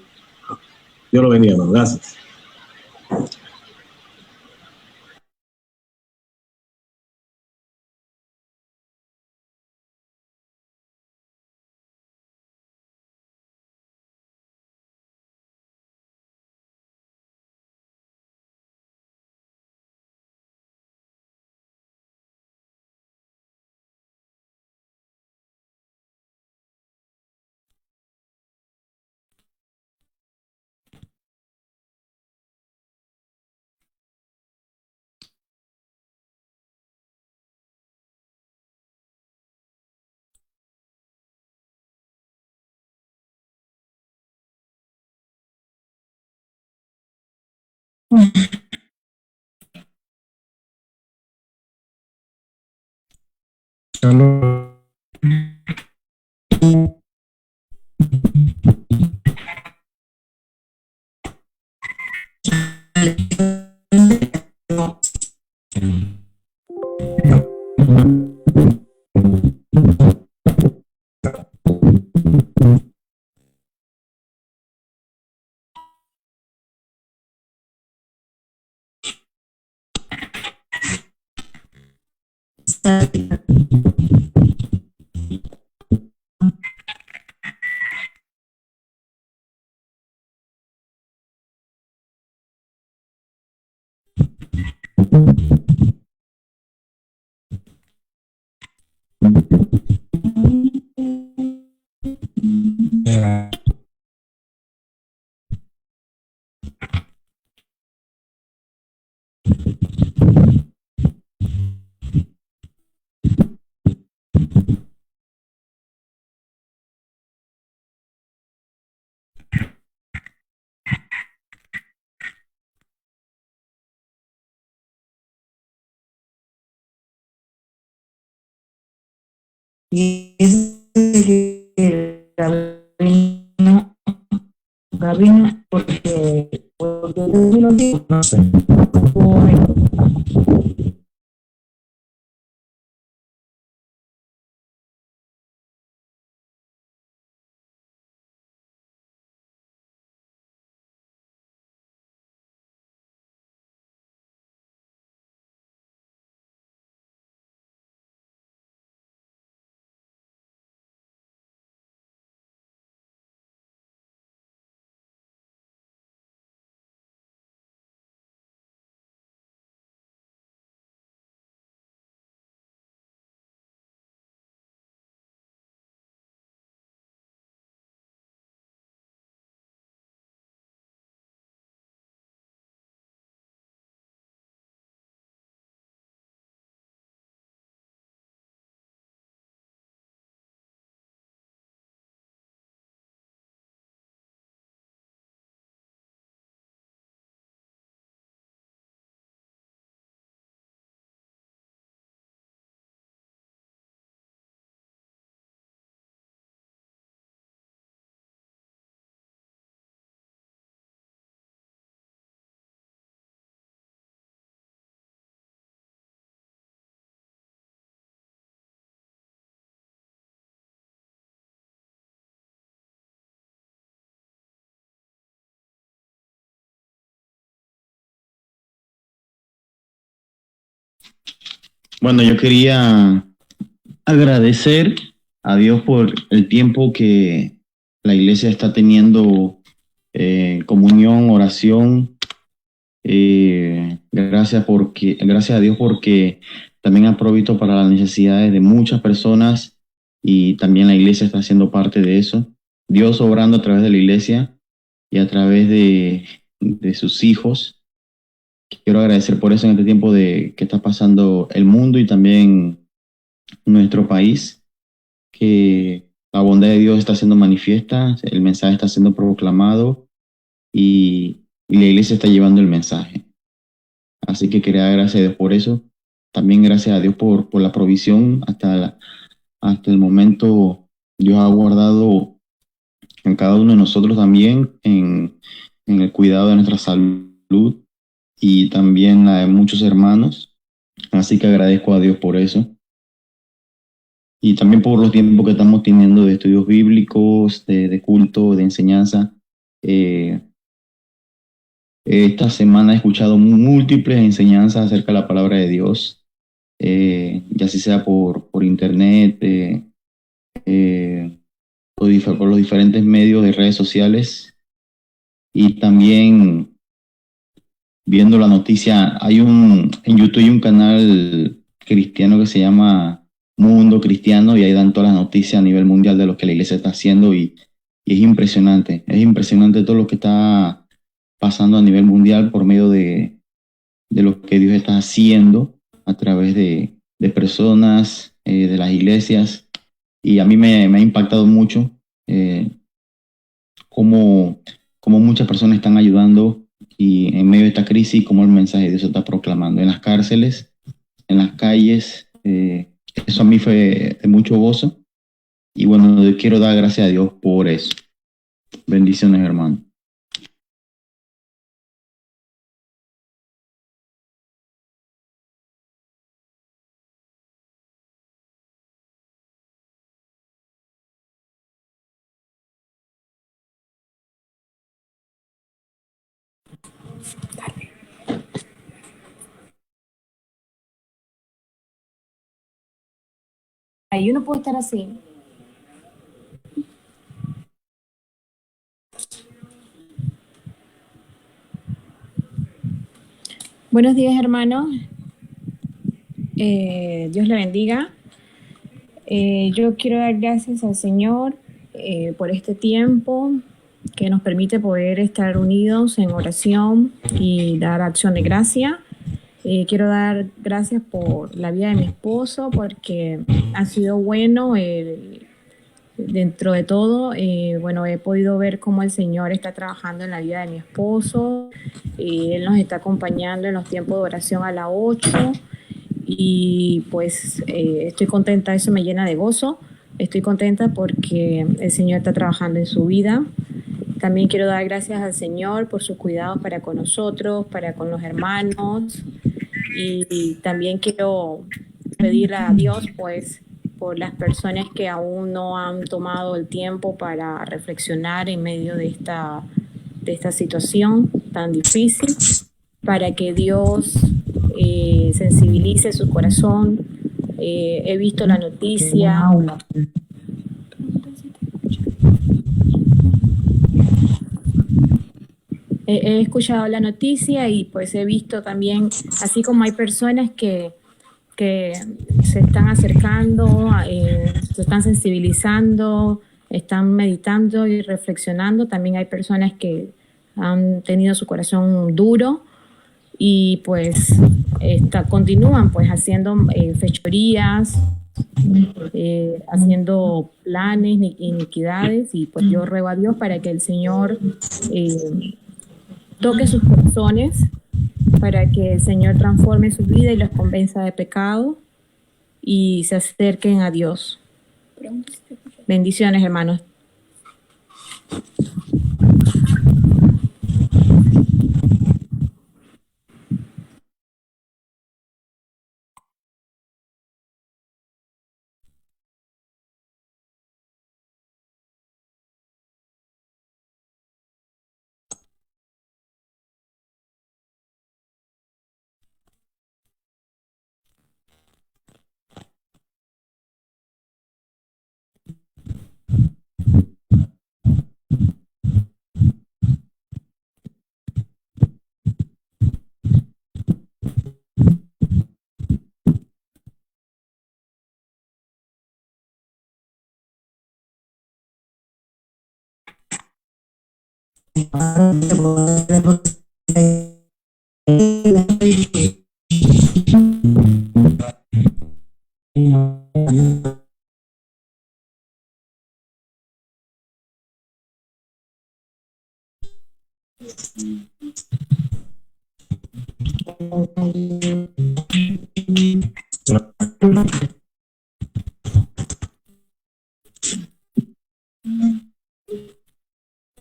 Dios lo bendiga, hermano. Gracias. Y es que Gabino, porque yo lo digo, no sé. Bueno, yo quería agradecer a Dios por el tiempo que la iglesia está teniendo comunión, oración. Gracias a Dios porque también ha provisto para las necesidades de muchas personas y también la iglesia está siendo parte de eso. Dios obrando a través de la iglesia y a través de sus hijos. Quiero agradecer por eso en este tiempo de que está pasando el mundo y también nuestro país, que la bondad de Dios está siendo manifiesta, el mensaje está siendo proclamado y la iglesia está llevando el mensaje. Así que quería dar gracias a Dios por eso. También gracias a Dios por la provisión. Hasta el momento Dios ha guardado en cada uno de nosotros también en el cuidado de nuestra salud y también la de muchos hermanos. Así que agradezco a Dios por eso. Y también por los tiempos que estamos teniendo de estudios bíblicos, de culto, de enseñanza. Esta semana he escuchado múltiples enseñanzas acerca de la palabra de Dios, ya sea por internet, por los diferentes medios de redes sociales y también viendo la noticia. En YouTube hay un canal cristiano que se llama Mundo Cristiano y ahí dan todas las noticias a nivel mundial de lo que la iglesia está haciendo y es impresionante todo lo que está pasando a nivel mundial por medio de lo que Dios está haciendo a través de personas, de las iglesias, y a mí me ha impactado mucho cómo muchas personas están ayudando y en medio de esta crisis, cómo el mensaje de Dios se está proclamando en las cárceles, en las calles. Eso a mí fue de mucho gozo y bueno, yo quiero dar gracias a Dios por eso. Bendiciones, hermano. Ahí uno puede estar así. Buenos días, hermanos. Dios le bendiga. Yo quiero dar gracias al Señor por este tiempo que nos permite poder estar unidos en oración y dar acción de gracia. Quiero dar gracias por la vida de mi esposo porque ha sido bueno dentro de todo. Bueno, he podido ver cómo el Señor está trabajando en la vida de mi esposo. Él nos está acompañando en los tiempos de oración a las 8 y pues estoy contenta, eso me llena de gozo. Estoy contenta porque el Señor está trabajando en su vida. También quiero dar gracias al Señor por sus cuidados para con nosotros, para con los hermanos. Y también quiero pedirle a Dios, pues, por las personas que aún no han tomado el tiempo para reflexionar en medio de esta situación tan difícil, para que Dios sensibilice su corazón. He visto la noticia. He escuchado la noticia y pues he visto también, así como hay personas que se están acercando, se están sensibilizando, están meditando y reflexionando, también hay personas que han tenido su corazón duro y pues continúan pues haciendo fechorías, haciendo planes, iniquidades, y pues yo ruego a Dios para que el Señor toque sus corazones, para que el Señor transforme su vida y los convenza de pecado y se acerquen a Dios. Bendiciones, hermanos.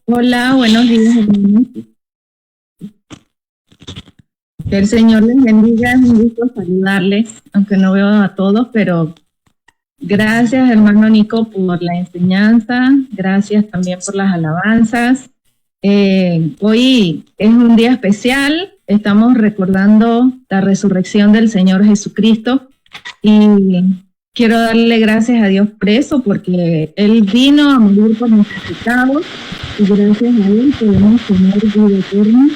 Hola, buenos días, hermanos. Que el Señor les bendiga, es un gusto saludarles, aunque no veo a todos, pero gracias, hermano Nico, por la enseñanza, gracias también por las alabanzas. Hoy es un día especial, estamos recordando la resurrección del Señor Jesucristo y quiero darle gracias a Dios por eso, porque Él vino a morir por nuestros pecados y gracias a Él podemos tener vida eterna.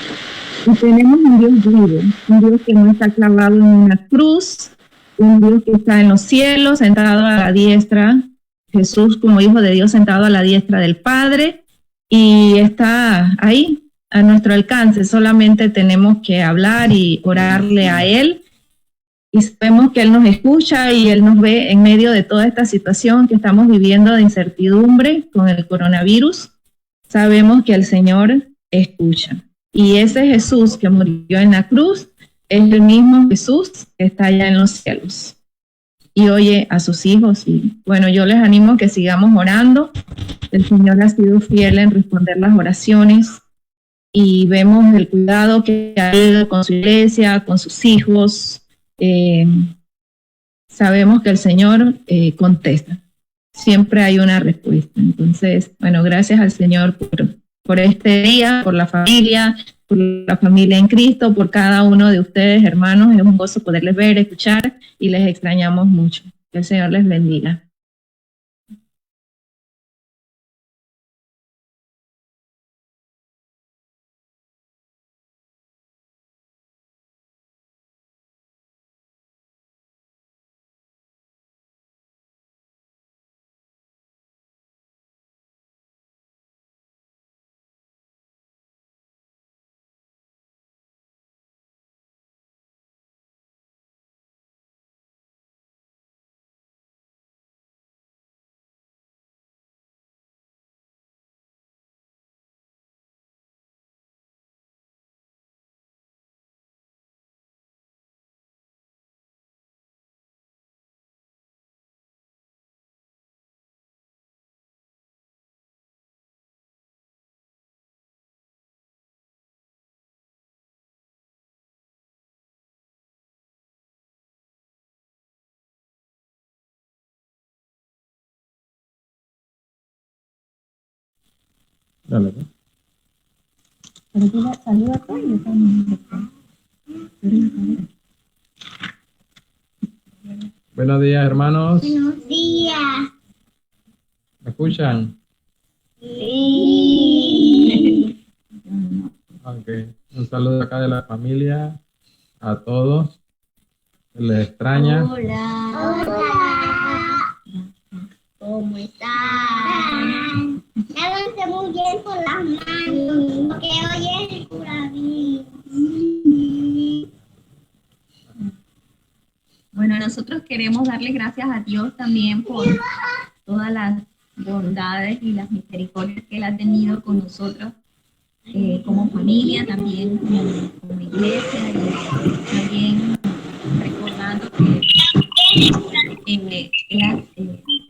Y tenemos un Dios vivo, un Dios que no está clavado en una cruz, un Dios que está en los cielos, sentado a la diestra, Jesús como Hijo de Dios sentado a la diestra del Padre, y está ahí a nuestro alcance. Solamente tenemos que hablar y orarle a Él, y sabemos que Él nos escucha y Él nos ve en medio de toda esta situación que estamos viviendo de incertidumbre con el coronavirus. Sabemos que el Señor escucha. Y ese Jesús que murió en la cruz es el mismo Jesús que está allá en los cielos y oye a sus hijos. Y bueno, yo les animo a que sigamos orando. El Señor ha sido fiel en responder las oraciones y vemos el cuidado que ha tenido con su iglesia, con sus hijos. Sabemos que el Señor contesta. Siempre hay una respuesta. Entonces, bueno, gracias al Señor por este día, por la familia en Cristo, por cada uno de ustedes, hermanos. Es un gozo poderles ver, escuchar y les extrañamos mucho. Que el Señor les bendiga. Dale, pues. Pero tú la saludas tú y yo también. Buenos días, hermanos. Buenos días. ¿Me escuchan? Sí. Ok. Un saludo acá de la familia a todos. Les extraña. Hola. Hola. ¿Cómo están? Háganse muy bien con las manos, que hoy es el curadillo. Bueno, nosotros queremos darle gracias a Dios también por todas las bondades y las misericordias que Él ha tenido con nosotros, como familia, también como iglesia, y también recordando que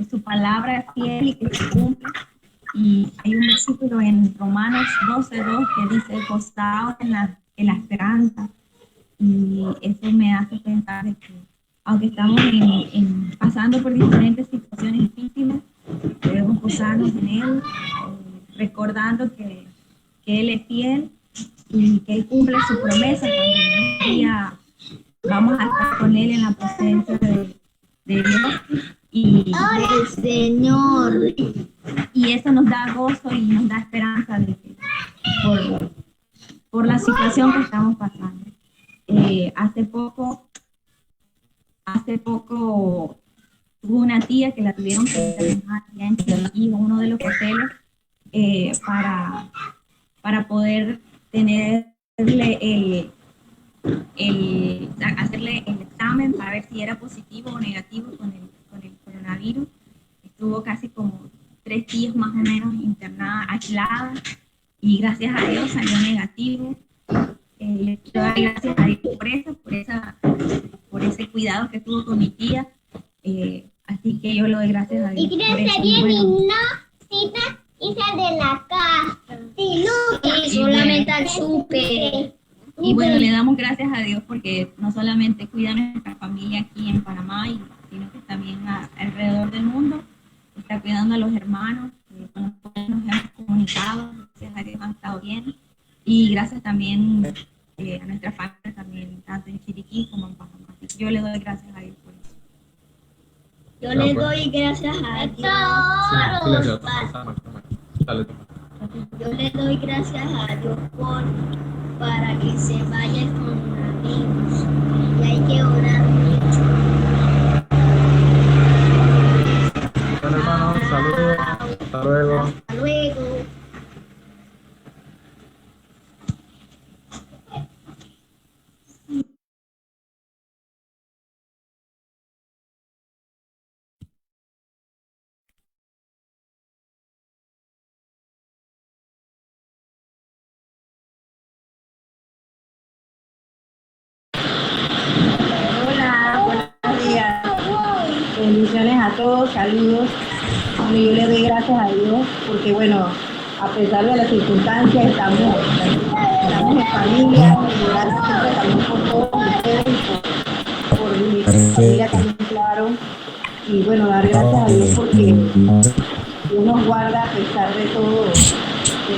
su palabra es fiel y que se cumple. Y hay un versículo en Romanos 12:2 que dice: gozaos en la esperanza. Y eso me hace pensar de que aunque estamos pasando por diferentes situaciones difíciles, debemos gozarnos en Él, recordando que Él es fiel y que Él cumple su promesa. También un día vamos a estar con Él en la presencia de Dios y del Señor. Y eso nos da gozo y nos da esperanza de que por la situación que estamos pasando. Hace poco tuvo una tía que la tuvieron que internar allá en Chiriquí, uno de los hoteles, para poder hacerle el examen para ver si era positivo o negativo con el coronavirus. Estuvo casi como 3 días más o menos internada, aislada, y gracias a Dios salió negativo. Le quiero dar gracias a Dios por ese cuidado que tuvo con mi tía. Así que yo le doy gracias a Dios. Y gracias bien, y no cita hija de la casa. Sí, no, y solamente al súper. Y bueno, le damos gracias a Dios porque no solamente cuida a nuestra familia aquí en Panamá, sino que también alrededor del mundo está cuidando a los hermanos con los cuales nos hemos comunicado. Gracias a Dios han estado bien. Y gracias también a nuestra familia también, tanto en Chiriquí como en Panamá. Yo le doy gracias a Dios por eso. Yo le doy gracias a Dios. Yo le doy gracias a Dios para que se vaya el coronavirus. Y hay que orar mucho. Bueno, hermanos, saludos. Hasta luego. Hasta luego. Bendiciones a todos, saludos. Bueno, yo le doy gracias a Dios porque, bueno, a pesar de las circunstancias, estamos en familia, y gracias siempre también por todos ustedes y por mi familia también, claro. Y bueno, dar gracias a Dios porque Dios nos guarda a pesar de todo, de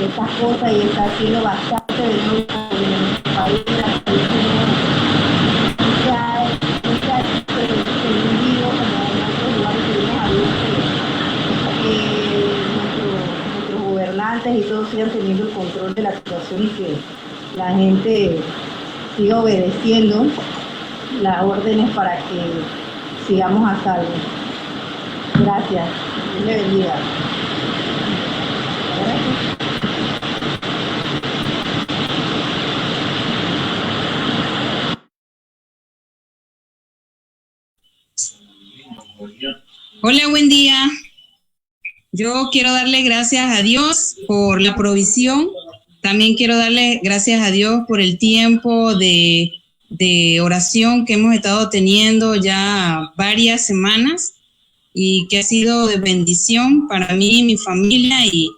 estas cosas, y está haciendo bastante de nuevo en nuestro país. Y todos sigan teniendo el control de la situación y que la gente siga obedeciendo las órdenes para que sigamos a salvo. Gracias. Dios le bendiga. Hola, buen día. Yo quiero darle gracias a Dios por la provisión. También quiero darle gracias a Dios por el tiempo de oración que hemos estado teniendo ya varias semanas y que ha sido de bendición para mí y mi familia, y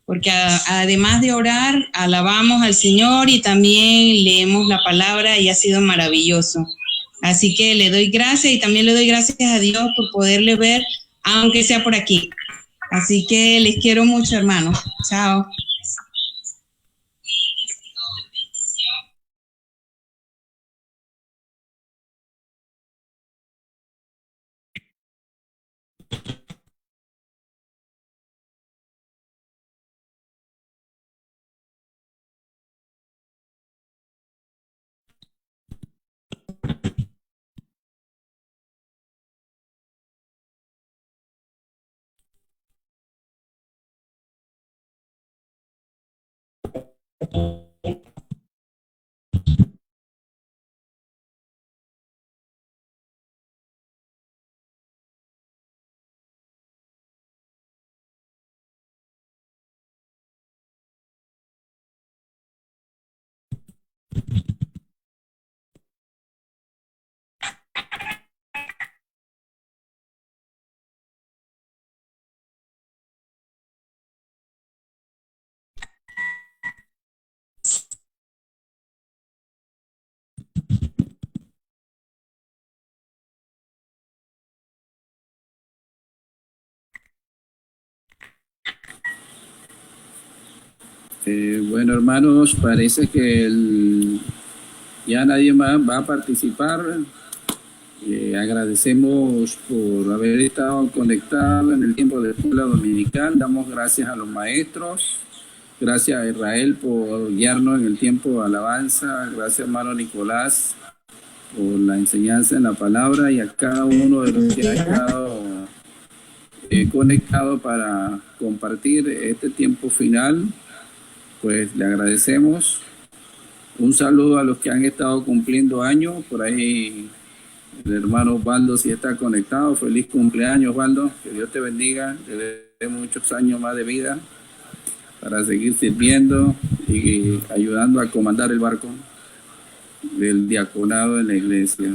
porque además de orar, alabamos al Señor y también leemos la palabra y ha sido maravilloso. Así que le doy gracias y también le doy gracias a Dios por poderle ver, aunque sea por aquí. Así que les quiero mucho, hermanos. Chao. Bueno, hermanos, parece que ya nadie más va a participar. Agradecemos por haber estado conectados en el tiempo de escuela dominical. Damos gracias a los maestros. Gracias a Israel por guiarnos en el tiempo de alabanza. Gracias, hermano Nicolás, por la enseñanza en la palabra, y a cada uno de los que ha estado conectado para compartir este tiempo final. Pues le agradecemos. Un saludo a los que han estado cumpliendo años. Por ahí el hermano Osvaldo sí está conectado. Feliz cumpleaños, Osvaldo. Que Dios te bendiga, que le dé muchos años más de vida para seguir sirviendo y ayudando a comandar el barco del diaconado en la iglesia.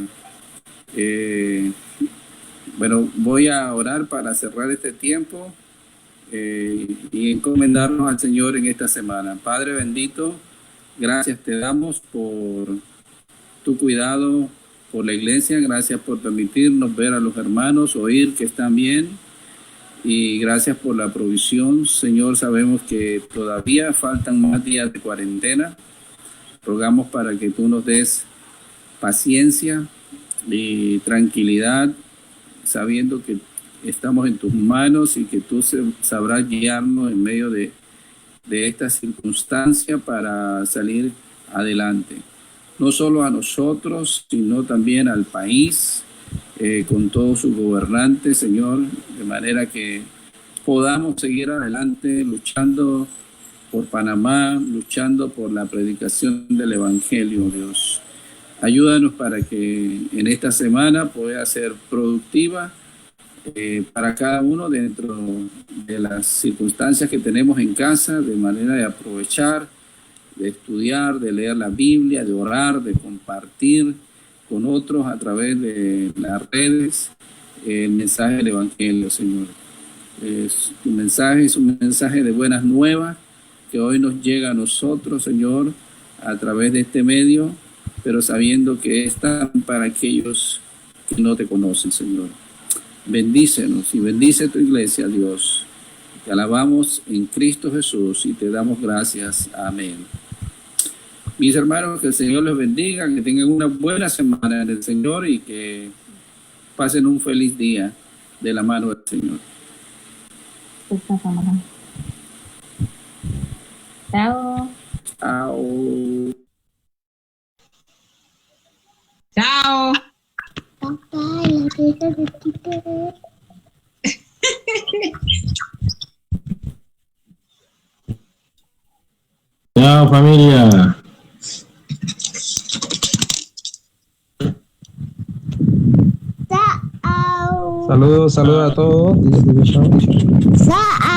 Bueno, voy a orar para cerrar este tiempo y encomendarnos al Señor en esta semana. Padre bendito, gracias te damos por tu cuidado, por la iglesia. Gracias por permitirnos ver a los hermanos, oír que están bien, y gracias por la provisión. Señor, sabemos que todavía faltan más días de cuarentena. Rogamos para que tú nos des paciencia y tranquilidad, sabiendo que estamos en tus manos y que tú sabrás guiarnos en medio de esta circunstancia para salir adelante. No solo a nosotros, sino también al país, con todos sus gobernantes, Señor, de manera que podamos seguir adelante luchando por Panamá, luchando por la predicación del Evangelio, Dios. Ayúdanos para que en esta semana pueda ser productiva para cada uno dentro de las circunstancias que tenemos en casa, de manera de aprovechar, de estudiar, de leer la Biblia, de orar, de compartir con otros a través de las redes el mensaje del Evangelio, Señor. Tu mensaje es un mensaje de buenas nuevas que hoy nos llega a nosotros, Señor, a través de este medio, pero sabiendo que está para aquellos que no te conocen, Señor. Bendícenos y bendice tu iglesia, Dios. Te alabamos en Cristo Jesús y te damos gracias. Amén. Mis hermanos, que el Señor les bendiga, que tengan una buena semana en el Señor y que pasen un feliz día de la mano del Señor. Chao. Chao. Chao. Papá, la deja de quitar. Chao, familia. Chao. Saludos a todos. Chao.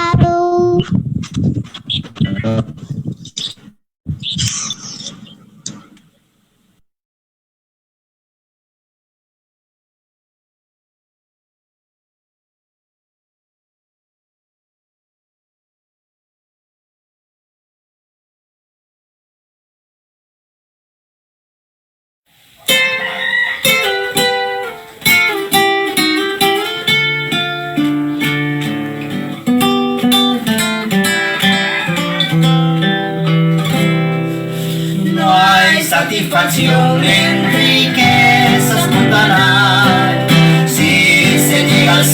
Satisfacción en riquezas mundanas, si se llega al